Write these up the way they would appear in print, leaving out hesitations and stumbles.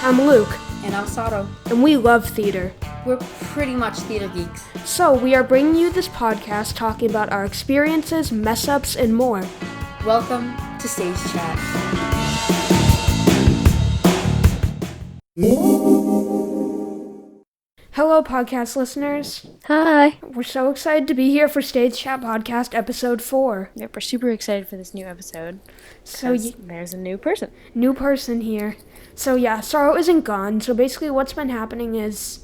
I'm Luke, And I'm Sato. and we love theater. We're pretty much theater geeks. So we are bringing you this podcast talking about our experiences, mess-ups, and more. Welcome to Stage Chat. Hello, podcast listeners. Hi. We're so excited to be here for Stage Chat Podcast Episode 4. Yep, we're super excited for this new episode. So There's a new person. new person here. So yeah, Sarah isn't gone. So basically what's been happening is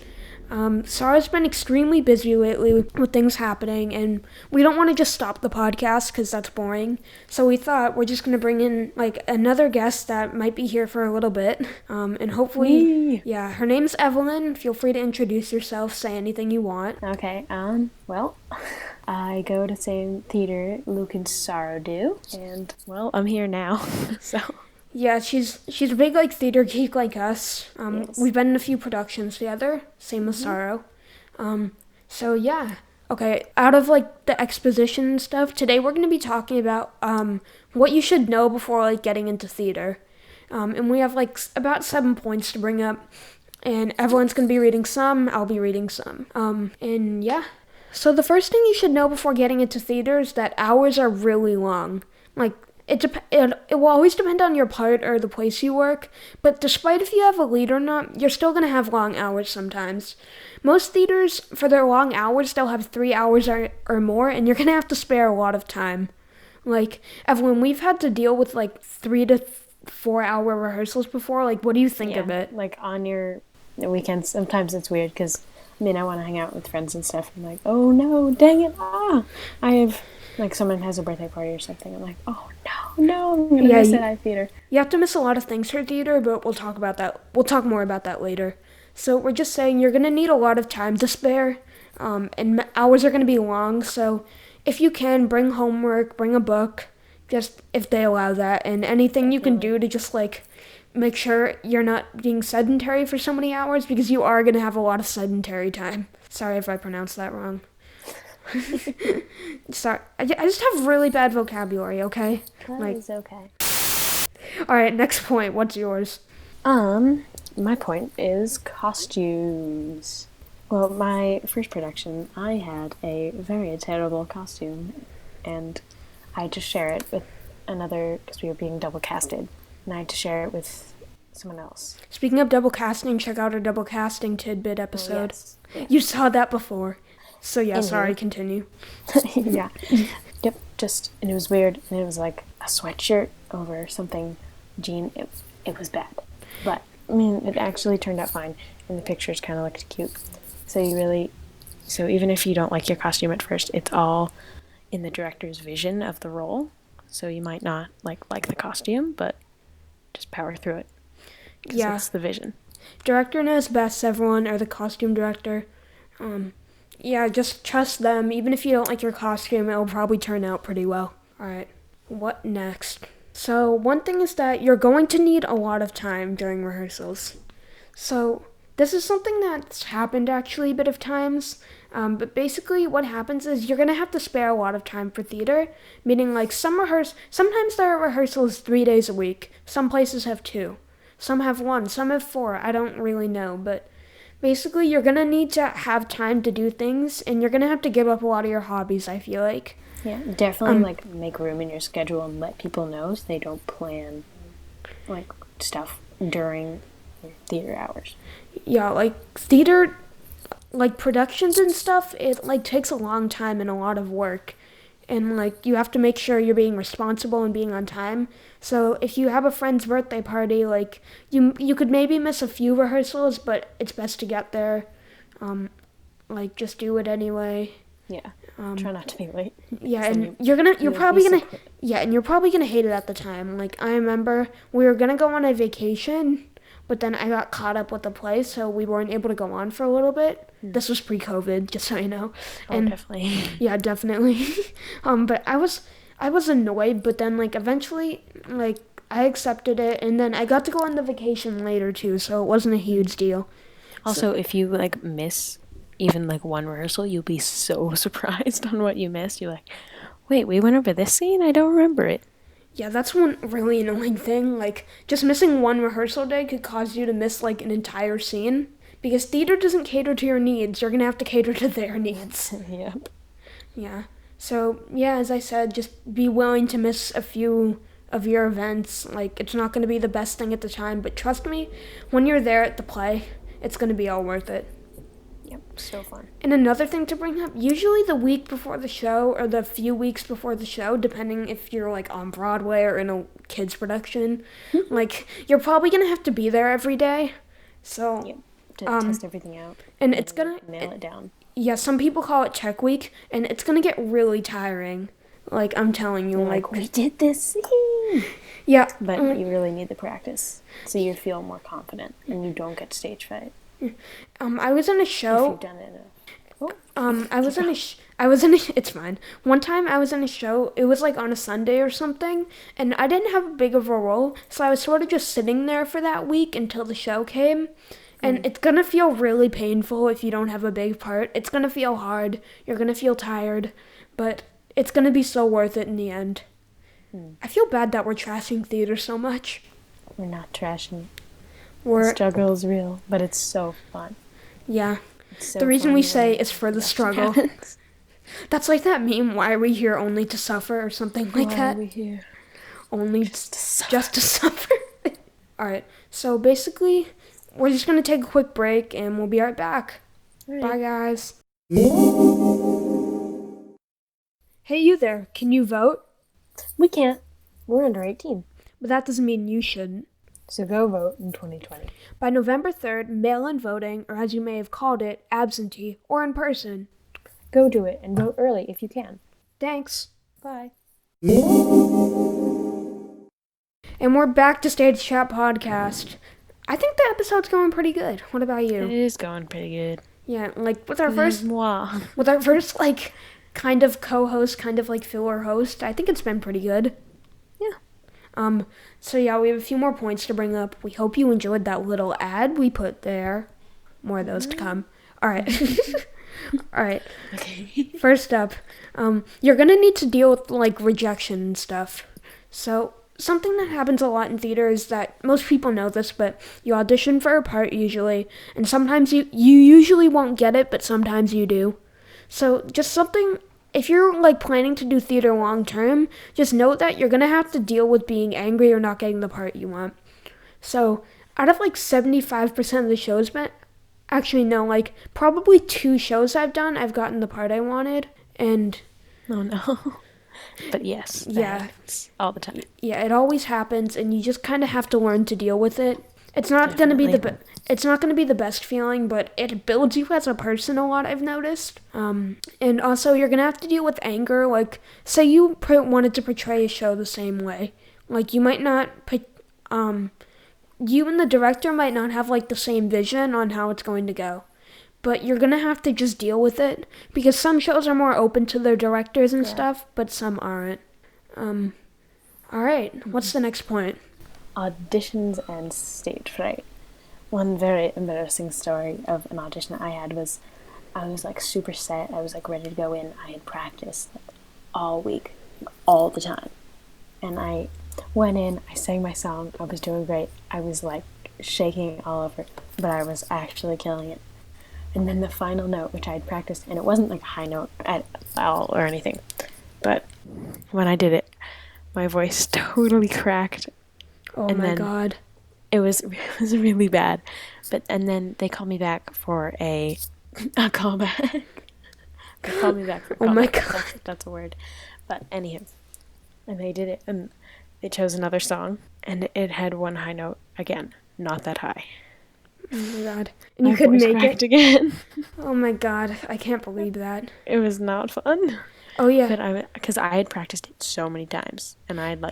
Sarah's been extremely busy lately with things happening, and we don't want to just stop the podcast because that's boring. So we thought we're just going to bring in like another guest that might be here for a little bit, and hopefully, yeah, her name's Evelyn. Feel free to introduce yourself, say anything you want. Okay, well, I go to same theater Luke and Sarah do, and, well, I'm here now, so... Yeah, she's a big like theater geek like us. Yes. We've been in a few productions together. Same with Sorrow. So yeah. Okay, out of like the exposition and stuff, today we're gonna be talking about what you should know before like getting into theater. And we have like about 7 points to bring up. And Evelyn's gonna be reading some, I'll be reading some. And yeah. So the first thing you should know before getting into theater is that hours are really long. Like it will always depend on your part or the place you work, but despite if you have a lead or not, you're still going to have long hours sometimes. Most theaters, for their long hours, they'll have 3 hours or more, and you're going to have to spare a lot of time. Like, Evelyn, we've had to deal with like 3 to 4 hour rehearsals before. Like, what do you think of it? Like, on your weekends, sometimes it's weird, because, I want to hang out with friends and stuff, I'm like, oh no, dang it, I have... Like, someone has a birthday party or something. I'm like, oh, no, I'm going to miss it at theater. You have to miss a lot of things for theater, but we'll talk about that. We'll talk more about that later. So we're just saying you're going to need a lot of time to spare, and hours are going to be long. So if you can, bring homework, bring a book, just if they allow that, and anything you can do to just, like, make sure you're not being sedentary for so many hours, because you are going to have a lot of sedentary time. Sorry if I pronounced that wrong. Sorry, I just have really bad vocabulary, okay? That is okay. Alright, next point. What's yours? My point is costumes. Well, my first production, I had a very terrible costume, and I had to share it with another, because we were being double casted, and I had to share it with someone else. Speaking of double casting, check out our double casting tidbit episode. Yes. Yeah. You saw that before. So yeah, Anyway. sorry, continue. Yeah. Yep, and it was weird, and it was like a sweatshirt over something jean. It was bad. But, it actually turned out fine, and the pictures kind of looked cute. So even if you don't like your costume at first, it's all in the director's vision of the role. So you might not like the costume, but just power through it. 'Cause Yeah. it's the vision. Director knows best, everyone, or the costume director. Yeah, just trust them. Even if you don't like your costume, it'll probably turn out pretty well. Alright, what next? So, one thing is that you're going to need a lot of time during rehearsals. So, this is something that's happened actually a bit of times. But basically what happens is you're going to have to spare a lot of time for theater. Meaning like sometimes there are rehearsals 3 days a week. Some places have 2. Some have 1. Some have 4. I don't really know, but... Basically, you're going to need to have time to do things, and you're going to have to give up a lot of your hobbies, I feel like. Yeah, definitely, make room in your schedule and let people know so they don't plan, stuff during your theater hours. Yeah, theater, productions and stuff, it, takes a long time and a lot of work. And, you have to make sure you're being responsible and being on time. So if you have a friend's birthday party, you could maybe miss a few rehearsals, but it's best to get there. Just do it anyway. Yeah. Try not to be late. Yeah, and you're probably gonna hate it at the time. I remember we were gonna go on a vacation, but then I got caught up with the play, so we weren't able to go on for a little bit. This was pre-COVID, just so you know. And definitely. Yeah, definitely. But I was annoyed, but then eventually I accepted it, and then I got to go on the vacation later too, so it wasn't a huge deal. Also, if you miss even one rehearsal, you'll be so surprised on what you missed. You're like, wait, we went over this scene? I don't remember it. Yeah, that's one really annoying thing. Like, just missing one rehearsal day could cause you to miss, like, an entire scene. Because theater doesn't cater to your needs. You're gonna have to cater to their needs. Yep. Yeah. So, yeah, as I said, just be willing to miss a few of your events. Like, it's not gonna be the best thing at the time, but trust me, when you're there at the play, it's gonna be all worth it. Yep, so fun. And another thing to bring up, usually the week before the show or the few weeks before the show, depending if you're like on Broadway or in a kids production, like you're probably going to have to be there every day. So, Yep, to test everything out. and it's going nail it down. Yeah, some people call it check week, and it's going to get really tiring. Like, I'm telling you, like we did this scene. yeah. But you really need the practice, so you feel more confident and you don't get stage fright. I was in a If show. you've done it enough. I was in a, it's fine. One time I was in a show, it was like on a Sunday or something, and I didn't have a big of a role, so I was sort of just sitting there for that week until the show came. And it's gonna feel really painful if you don't have a big part. It's gonna feel hard, you're gonna feel tired, but it's gonna be so worth it in the end. I feel bad that we're trashing theater so much. We're not trashing. The We're, struggle is real, but it's so fun. yeah. It's so The reason fun we when say is for the action struggle. happens. That's like that meme, why are we here only to suffer, or something like Why that. are we here? Only Just to suffer. just to suffer. Alright, so basically, we're just going to take a quick break and we'll be right back. All right. Bye, guys. Hey, you there. Can you vote? We can't. We're under 18. But that doesn't mean you shouldn't. So go vote in 2020. By November 3rd, mail-in voting, or as you may have called it, absentee, or in person. Go do it and vote early if you can. Thanks. Bye. And we're back to Stage Chat Podcast. I think the episode's going pretty good. What about It you? is going pretty good. Yeah, like with our first Moi. like kind of co-host, kind of like filler host, I think it's been pretty good. Yeah. So yeah, we have a few more points to bring up. We hope you enjoyed that little ad we put there. More of those to come. All right. All right. Okay. First up, you're gonna need to deal with like rejection and stuff. So something that happens a lot in theater is that most people know this, but you audition for a part usually, and sometimes you usually won't get it, but sometimes you do. So just something, if you're like planning to do theater long term, just note that you're gonna have to deal with being angry or not getting the part you want. So out of like 75% of the shows, actually no, like probably 2 shows I've done, I've gotten the part I wanted, and Oh no. But yes, that Yeah. happens all the time. yeah, it always happens, and you just kind of have to learn to deal with it. It's not gonna be it's not gonna be the best feeling, but it builds you as a person a lot. I've noticed. And also you're gonna have to deal with anger. Like, say you wanted to portray a show the same way. Like, you might not you and the director might not have like the same vision on how it's going to go. But you're gonna have to just deal with it, because some shows are more open to their directors and stuff, but some aren't. Alright, what's the next point? Auditions and stage fright. One very embarrassing story of an audition I had was I was like super set. I was like ready to go in. I had practiced like, all week, all the time. And I went in, I sang my song, I was doing great. I was like shaking all over, but I was actually killing it. And then the final note, which I had practiced, and it wasn't like a high note at all or anything, but when I did it, my voice totally cracked. Oh And my then- god. It was really bad. And then they called me back for a callback. They called me back for a callback. Oh my God. That's a word. But anyhow, and they did it, and they chose another song, and it had one high note again, not that high. Oh my god. And My you could voice make cracked it. again. Oh my god. I can't believe that. It was not fun. Oh yeah. But because I had practiced it so many times, and I had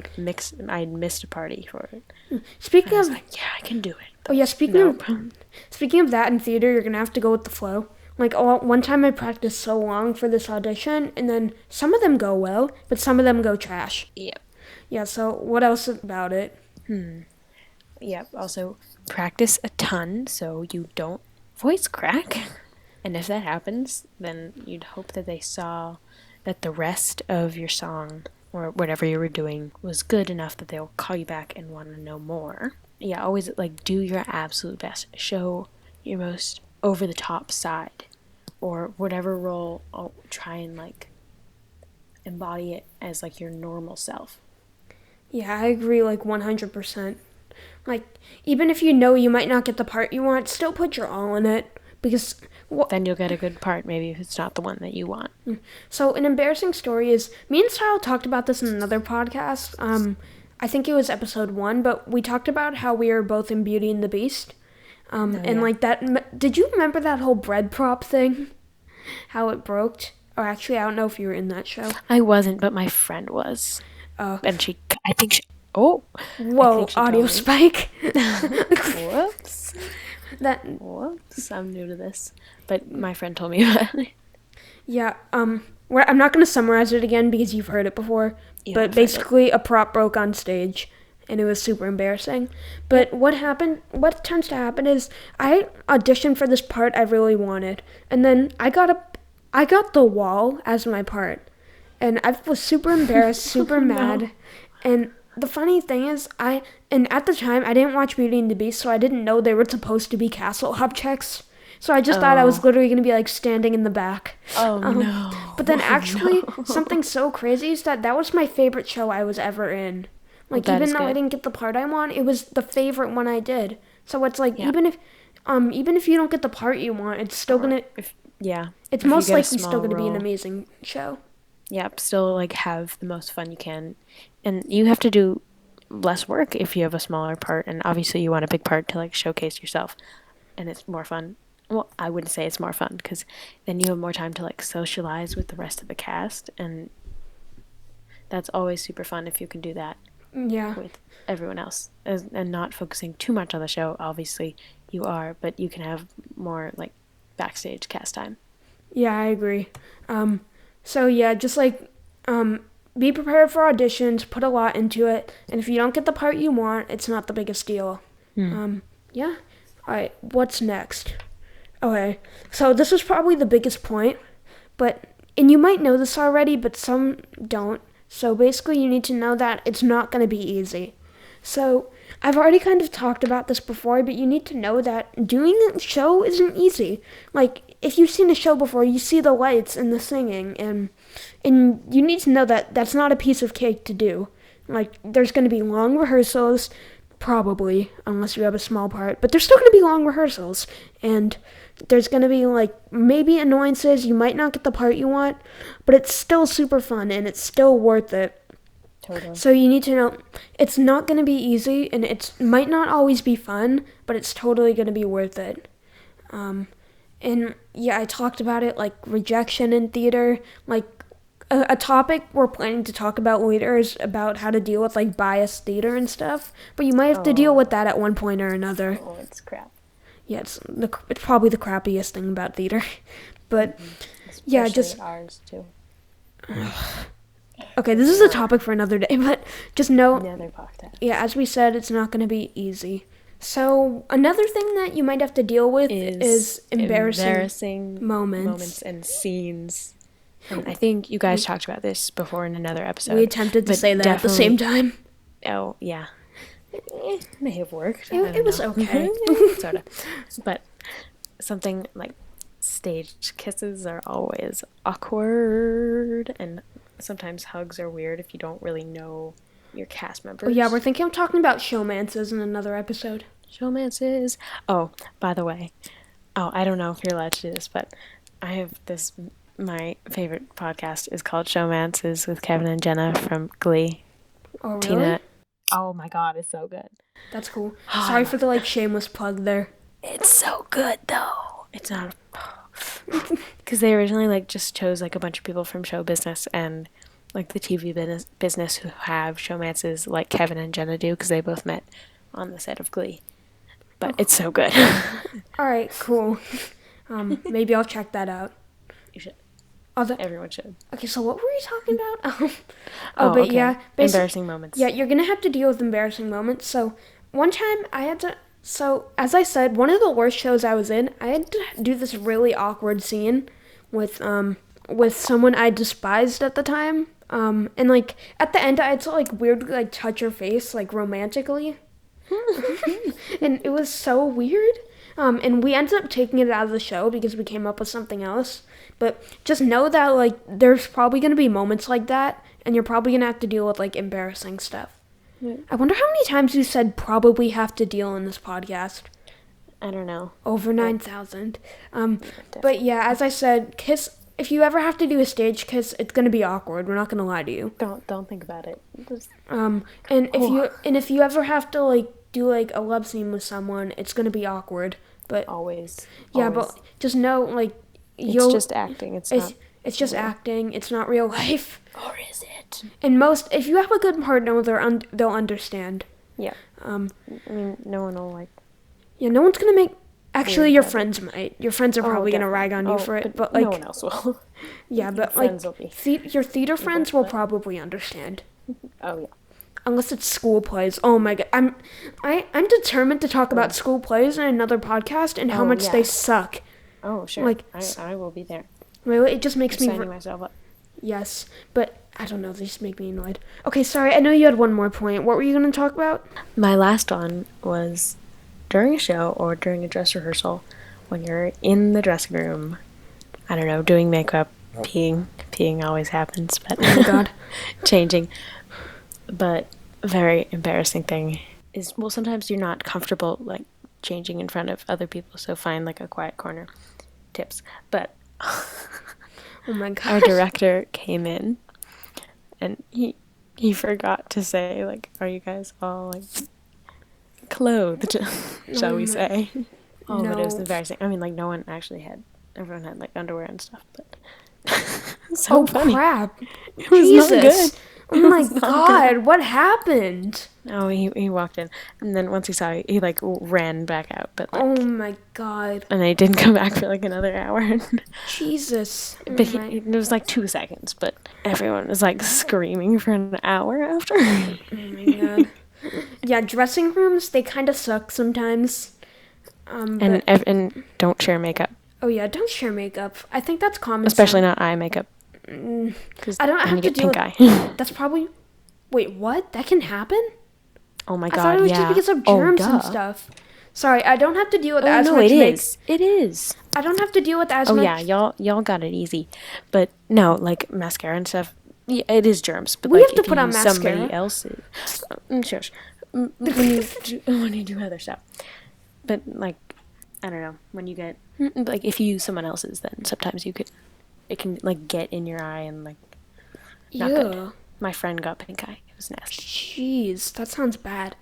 I missed a party for it. Speaking I was of like, yeah, I can do it. Oh yeah, speaking of that in theater, you're gonna have to go with the flow. Like, one time I practiced so long for this audition, and then some of them go well, but some of them go trash. Yep. Yeah, so what else about it? Yep. Also, practice a ton so you don't voice crack. And if that happens, then you'd hope that they saw that the rest of your song or whatever you were doing was good enough that they'll call you back and want to know more. Yeah, always like do your absolute best. Show your most over the top side, or whatever role. I'll try and like embody it as like your normal self. Yeah, I agree like 100%. Like, even if you know you might not get the part you want, still put your all in it. Because then you'll get a good part, maybe if it's not the one that you want. So an embarrassing story is, me and Sal talked about this in another podcast. I think it was episode 1, but we talked about how we were both in Beauty and the Beast. Like that, did you remember that whole bread prop thing? How it broke? Or actually, I don't know if you were in that show. I wasn't, but my friend was. And I think she, whoa, audio spike. Whoops. Whoops, I'm new to this. But my friend told me about it. Yeah, I'm not going to summarize it again because you've heard it before. Yeah, but basically, a prop broke on stage, and it was super embarrassing. But what tends to happen is, I auditioned for this part I really wanted, and then I got the wall as my part. And I was super embarrassed, super mad, and the funny thing is, at the time, I didn't watch Beauty and the Beast, so I didn't know they were supposed to be castle objects. So I just thought I was literally going to be, like, standing in the back. No. But then actually, something so crazy is that was my favorite show I was ever in. Like, even though I didn't get the part I want, it was the favorite one I did. So it's like, even if you don't get the part you want, it's still going to... It's most likely still going to be an amazing show. Yep, still, like, have the most fun you can. And you have to do less work if you have a smaller part, and obviously you want a big part to, like, showcase yourself. And it's more fun. Well, I wouldn't say it's more fun, because then you have more time to, like, socialize with the rest of the cast, and that's always super fun if you can do that with everyone else. And not focusing too much on the show, obviously you are, but you can have more, like, backstage cast time. Yeah, I agree. So yeah, just like, be prepared for auditions, put a lot into it, and if you don't get the part you want, it's not the biggest deal. Yeah. Alright, what's next? Okay, so this is probably the biggest point, and you might know this already, but some don't. So basically, you need to know that it's not going to be easy. So, I've already kind of talked about this before, but you need to know that doing a show isn't easy. Like, if you've seen a show before, you see the lights and the singing, and you need to know that that's not a piece of cake to do. Like, there's going to be long rehearsals, probably, unless you have a small part, but there's still going to be long rehearsals, and there's going to be, like, maybe annoyances, you might not get the part you want, but it's still super fun, and it's still worth it. Totally. So you need to know, it's not going to be easy, and it might not always be fun, but it's totally going to be worth it. And yeah, I talked about it, like rejection in theater, like a topic we're planning to talk about later is about how to deal with like biased theater and stuff, but you might have to deal with that at one point or another. Oh, it's crap. Yeah, it's probably the crappiest thing about theater, but yeah, just ours too. Okay, this is a topic for another day, but just know, another podcast. Yeah, as we said, it's not going to be easy. So another thing that you might have to deal with is embarrassing moments and scenes. And I think you guys talked about this before in another episode. We attempted to say that at the same time. Oh, yeah. It may have worked. It was okay. Sort of. But something like staged kisses are always awkward, and sometimes hugs are weird if you don't really know your cast members. Oh, yeah, we're thinking of talking about showmances in another episode. Showmances. Oh, by the way. Oh, I don't know if you're allowed to do this, but I have this... My favorite podcast is called Showmances with Kevin and Jenna from Glee. Oh, really? Tina. Oh, my God, it's so good. That's cool. Sorry for the, shameless plug there. It's so good, though. It's not... Because they originally, just chose, a bunch of people from show business and... the TV business who have showmances like Kevin and Jenna do, because they both met on the set of Glee. But it's so good. Alright, cool. Maybe I'll check that out. You should. Everyone should. Okay, so what were we talking about? Okay. Yeah. Embarrassing moments. Yeah, you're going to have to deal with embarrassing moments. So, one time I had to... So, as I said, one of the worst shows I was in, I had to do this really awkward scene with someone I despised at the time. And like at the end, I had to like weirdly like touch her face like romantically, and it was so weird. And we ended up taking it out of the show because we came up with something else. But just know that like there's probably gonna be moments like that, and you're probably gonna have to deal with like embarrassing stuff. Yeah. I wonder how many times you said probably have to deal in this podcast. I don't know. Over 9,000. Definitely. But yeah, as I said, kiss. If you ever have to do a stage kiss, it's gonna be awkward. We're not gonna lie to you. Don't think about it. Just, And if you ever have to like do like a love scene with someone, it's gonna be awkward. But always. yeah, always. but just know like It's just acting. It's not. It's just acting. It's not real life. Or is it? And if you have a good partner, they'll understand. Yeah. I mean, no one will like. Yeah, no one's gonna make. Actually, your about it. friends might. Your friends are probably gonna rag on you for it, but like no one else will. yeah, but Your like friends will be. your theater friends will probably understand. Oh yeah. Unless it's school plays. Oh my god, I'm determined to talk about school plays in another podcast and how Oh, much yeah. they suck. Oh sure. Like, I will be there. Really, it just makes me. Signing myself up. Yes, but I don't know. They just make me annoyed. Okay, sorry. I know you had one more point. What were you gonna talk about? My last one was during a show or during a dress rehearsal when you're in the dressing room. I don't know, doing makeup, peeing. Peeing always happens, but Oh my god. changing. But a very embarrassing thing is, well, sometimes you're not comfortable like changing in front of other people, so find like a quiet corner. Tips. But Oh my god. our director came in and he forgot to say like, are you guys all like clothed, shall we say. Oh, but it was No. embarrassing. I mean, like, no one actually had, everyone had like underwear and stuff, but so Oh funny. crap. It was Jesus. not good. Oh my was not god. What happened? Oh, he walked in, and then once he saw it, he like ran back out, but like, Oh my god. and then he didn't come back for like another hour. Jesus. Oh But my- it was like 2 seconds, but everyone was like screaming for an hour after. Oh my god. Yeah, dressing rooms, they kind of suck sometimes. And But, and don't share makeup, oh yeah, don't share makeup. I think that's common especially sense. not eye makeup. Because I don't then have you to get deal pink with. eye. That's probably. Wait, what? That can happen? Oh my I god, thought it was yeah. just because of Oh, germs and duh. stuff. Sorry, I don't have to deal with Oh as no, much it make- is. It is. I don't have to deal with as Oh much. yeah, y'all got it easy, but no, like mascara and stuff. Yeah, it is germs, but We like have to if put you on use mascara. somebody else's, shush. When you do other stuff, but like I don't know, when you get like if you use someone else's, then sometimes it can like get in your eye and like not good. Ew. My friend got pink eye. It was nasty. Jeez, that sounds bad.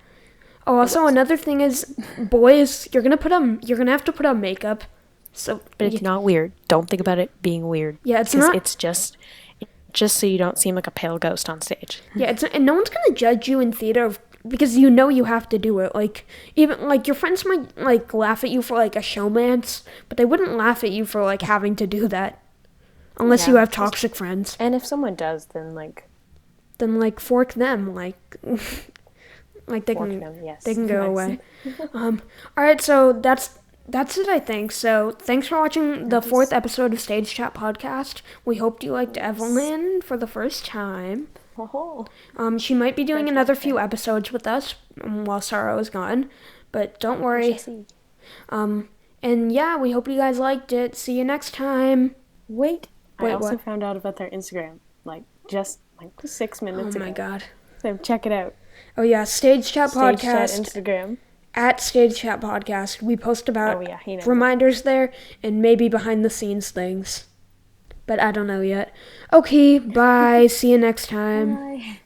Oh, also another thing is, boys, you're gonna have to put on makeup. So, But it's not weird. Don't think about it being weird. Yeah, it's 'Cause not- It's just so you don't seem like a pale ghost on stage. yeah, and no one's gonna judge you in theater because you know you have to do it. Like even like your friends might like laugh at you for like a showmance, but they wouldn't laugh at you for like having to do that, unless you Yeah, have toxic friends. And if someone does, then like Then like fork them, like like they fork can them, yes. they can go Nice. away. All right, so that's it, I think. So thanks for watching the 4th episode of Stage Chat Podcast. We hoped you liked Evelyn for the first time. Oh. She might be doing another few episodes with us while Sarah is gone, but don't worry. Jessie. And yeah, we hope you guys liked it. See you next time. Wait, I Wait, also what? found out about their Instagram like just like 6 Oh minutes ago. my god. So check it out. Oh yeah, Stage Chat Stage Podcast. Chat Instagram. At Stage Chat Podcast. We post about Oh, yeah, he knows. reminders there and maybe behind the scenes things. But I don't know yet. Okay, bye. See you next time. Bye.